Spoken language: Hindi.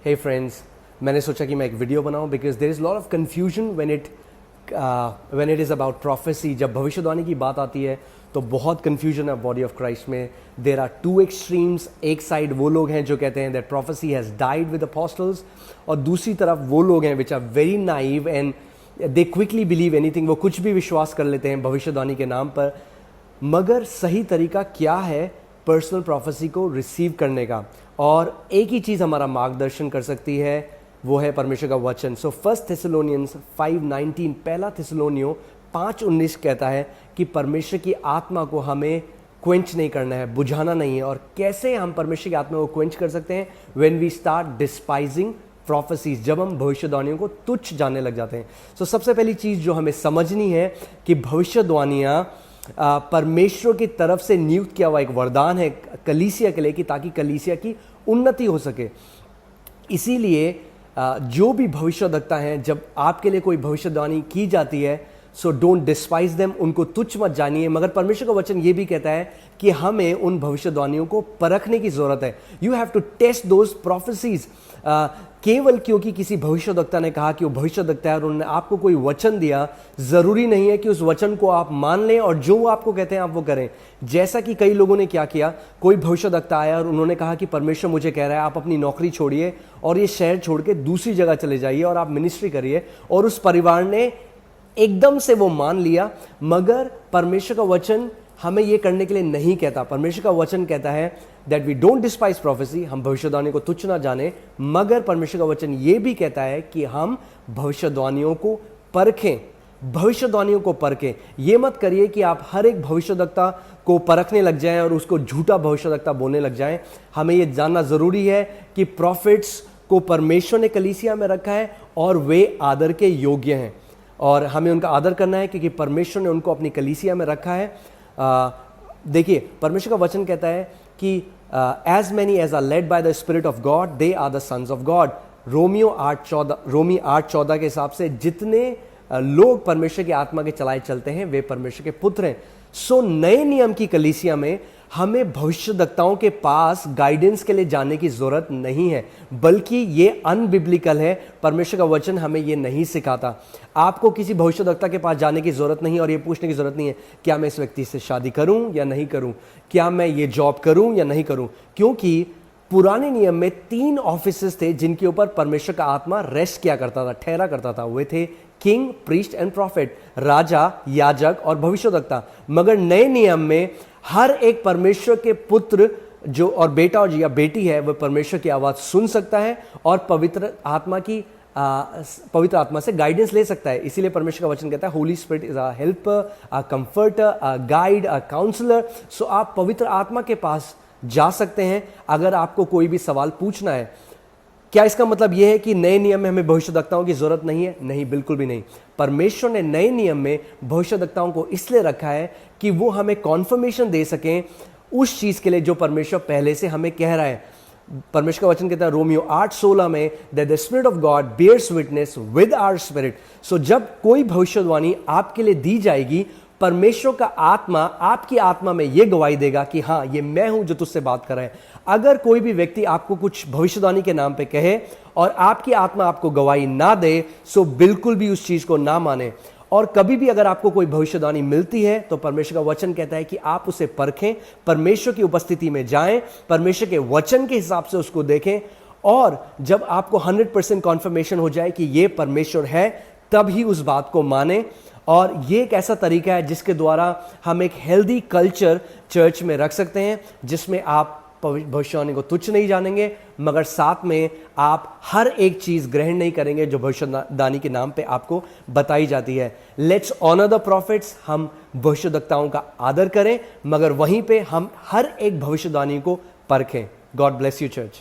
हे फ्रेंड्स, मैंने सोचा कि मैं एक वीडियो बनाऊं because there is lot of confusion when it is about prophecy. जब भविष्यवाणी की बात आती है तो बहुत कन्फ्यूजन है बॉडी ऑफ क्राइस्ट में। There are two extremes. एक साइड वो लोग हैं जो कहते हैं that prophecy has died with apostles, और दूसरी तरफ वो लोग हैं which are very naive and they quickly believe anything. वो कुछ भी विश्वास कर लेते हैं भविष्यवाणी के नाम पर। मगर सही तरीका क्या है पर्सनल प्रोफेसी को रिसीव करने का? और एक ही चीज़ हमारा मार्गदर्शन कर सकती है, वो है परमेश्वर का वचन। सो 1 थेसलोनियंस 5:19, पहला थिस्सलुनीयों 5:19 कहता है कि परमेश्वर की आत्मा को हमें क्वेंच नहीं करना है, बुझाना नहीं है। और कैसे हम परमेश्वर की आत्मा को क्वेंच कर सकते हैं? व्हेन वी स्टार्ट डिस्पाइजिंग प्रोफेसीज, जब हम भविष्यवाणियों को तुच्छ जानने लग जाते हैं। सो सबसे पहली चीज़ जो हमें समझनी है कि भविष्यवाणियाँ परमेश्वर की तरफ से नियुक्त किया हुआ एक वरदान है कलीसिया के लिए, कि ताकि कलीसिया की उन्नति हो सके। इसीलिए जो भी भविष्यवक्ता हैं, जब आपके लिए कोई भविष्यवाणी की जाती है, सो डोंट डिस्पाइज देम, उनको तुच्छ मत जानिए। मगर परमेश्वर का वचन ये भी कहता है कि हमें उन भविष्यवाणियों को परखने की जरूरत है। You have to test those prophecies. केवल क्योंकि किसी भविष्यवक्ता ने कहा कि वो भविष्यवक्ता है और उन्होंने आपको कोई वचन दिया, जरूरी नहीं है कि उस वचन को आप मान लें और जो वो आपको कहते हैं आप वो करें। जैसा कि कई लोगों ने क्या किया, कोई भविष्यवक्ता आया और उन्होंने कहा कि परमेश्वर मुझे कह रहा है आप अपनी नौकरी छोड़िए और ये शहर छोड़ के दूसरी जगह चले जाइए और आप मिनिस्ट्री करिए, और उस परिवार ने एकदम से वो मान लिया। मगर परमेश्वर का वचन हमें ये करने के लिए नहीं कहता। परमेश्वर का वचन कहता है that we don't despise prophecy, हम भविष्यवाणी को तुच्छ ना जाने। मगर परमेश्वर का वचन ये भी कहता है कि हम भविष्यवाणियों को परखें, भविष्यवाणियों को परखें। ये मत करिए कि आप हर एक भविष्यवक्ता को परखने लग जाएं और उसको झूठा भविष्यवक्ता बोलने लग जाएं। हमें ये जानना जरूरी है कि प्रॉफिट्स को परमेश्वर ने कलीसिया में रखा है और वे आदर के योग्य हैं, और हमें उनका आदर करना है क्योंकि परमेश्वर ने उनको अपनी कलीसिया में रखा है। देखिए, परमेश्वर का वचन कहता है कि as many as are led by the spirit of God they are the sons of God. रोमी 8:14 के हिसाब से जितने लोग परमेश्वर की आत्मा के चलाए चलते हैं वे परमेश्वर के पुत्र हैं। सो नए नियम की कलीसिया में हमें भविष्यवक्ताओं के पास गाइडेंस के लिए जाने की जरूरत नहीं है, बल्कि ये अनबिब्लिकल है। परमेश्वर का वचन हमें ये नहीं सिखाता। आपको किसी भविष्यवक्ता के पास जाने की जरूरत नहीं है और ये पूछने की जरूरत नहीं है क्या मैं इस व्यक्ति से शादी करूं या नहीं करूं, क्या मैं ये जॉब करूं या नहीं करूं। क्योंकि पुराने नियम में 3 ऑफिसेस थे जिनके ऊपर परमेश्वर का आत्मा रेस्ट किया करता था, ठहरा करता था। वे थे किंग, प्रीस्ट एंड प्रॉफिट, राजा, याजक और भविष्यवक्ता। मगर नए नियम में हर एक परमेश्वर के पुत्र जो और बेटा और या बेटी है वह परमेश्वर की आवाज सुन सकता है और पवित्र आत्मा से गाइडेंस ले सकता है। इसीलिए परमेश्वर का वचन कहता है holy spirit is a helper, a comforter, a guide, a counsellor. So आप पवित्र आत्मा के पास जा सकते हैं अगर आपको कोई भी सवाल पूछना है। क्या इसका मतलब यह है कि नए नियम में हमें भविष्यवक्ताओं की जरूरत नहीं है? नहीं, बिल्कुल भी नहीं। परमेश्वर ने नए नियम में भविष्यवक्ताओं को इसलिए रखा है कि वो हमें कॉन्फर्मेशन दे सकें उस चीज के लिए जो परमेश्वर पहले से हमें कह रहा है। परमेश्वर का वचन कहता है रोमियो 8:16 में that the spirit of God bears witness with our spirit. So जब कोई भविष्यवाणी आपके लिए दी जाएगी, परमेश्वर का आत्मा आपकी आत्मा में यह गवाही देगा कि हाँ, ये मैं हूं जो तुझसे बात कर रहा है। अगर कोई भी व्यक्ति आपको कुछ भविष्यवाणी के नाम पे कहे और आपकी आत्मा आपको गवाही ना दे, सो बिल्कुल भी उस चीज को ना माने। और कभी भी अगर आपको कोई भविष्यवाणी मिलती है तो परमेश्वर का वचन कहता है कि आप उसे परखें, परमेश्वर की उपस्थिति में जाएं, परमेश्वर के वचन के हिसाब से उसको देखें, और जब आपको 100% कॉन्फर्मेशन हो जाए कि ये परमेश्वर है, तभी उस बात को माने। और ये एक ऐसा तरीका है जिसके द्वारा हम एक हेल्दी कल्चर चर्च में रख सकते हैं, जिसमें आप भविष्यवाणी को तुच्छ नहीं जानेंगे, मगर साथ में आप हर एक चीज ग्रहण नहीं करेंगे जो भविष्यवाणी के नाम पे आपको बताई जाती है। लेट्स ऑनर द प्रॉफिट्स, हम भविष्यवक्ताओं का आदर करें, मगर वहीं पे हम हर एक भविष्यवाणी को परखें। God bless you church.